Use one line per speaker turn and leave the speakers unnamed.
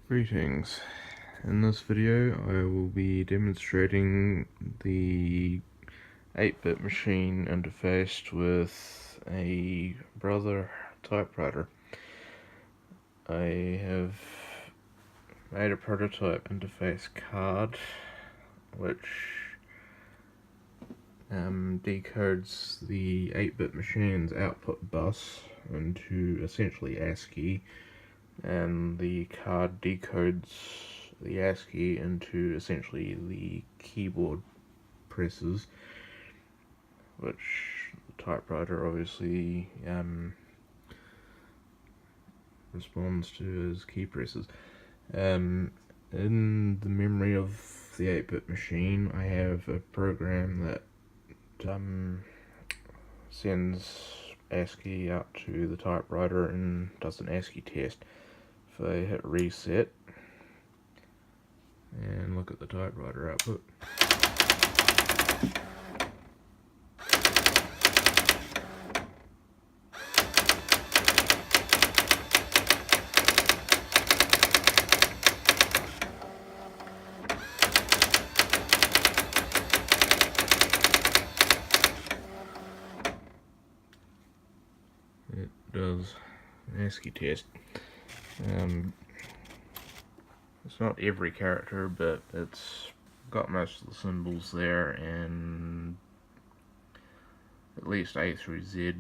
Greetings. In this video I will be demonstrating the 8-bit machine interfaced with a brother typewriter. I have made a prototype interface card which decodes the 8-bit machine's output bus into essentially ASCII, and the card decodes the ASCII into essentially the keyboard presses, which the typewriter obviously responds to as key presses. In the memory of the 8-bit machine, I have a program that sends ASCII out to the typewriter and does an ASCII test. If I hit reset and look at the typewriter output, it does an ASCII test. It's not every character, but it's got most of the symbols there, and at least A through Z.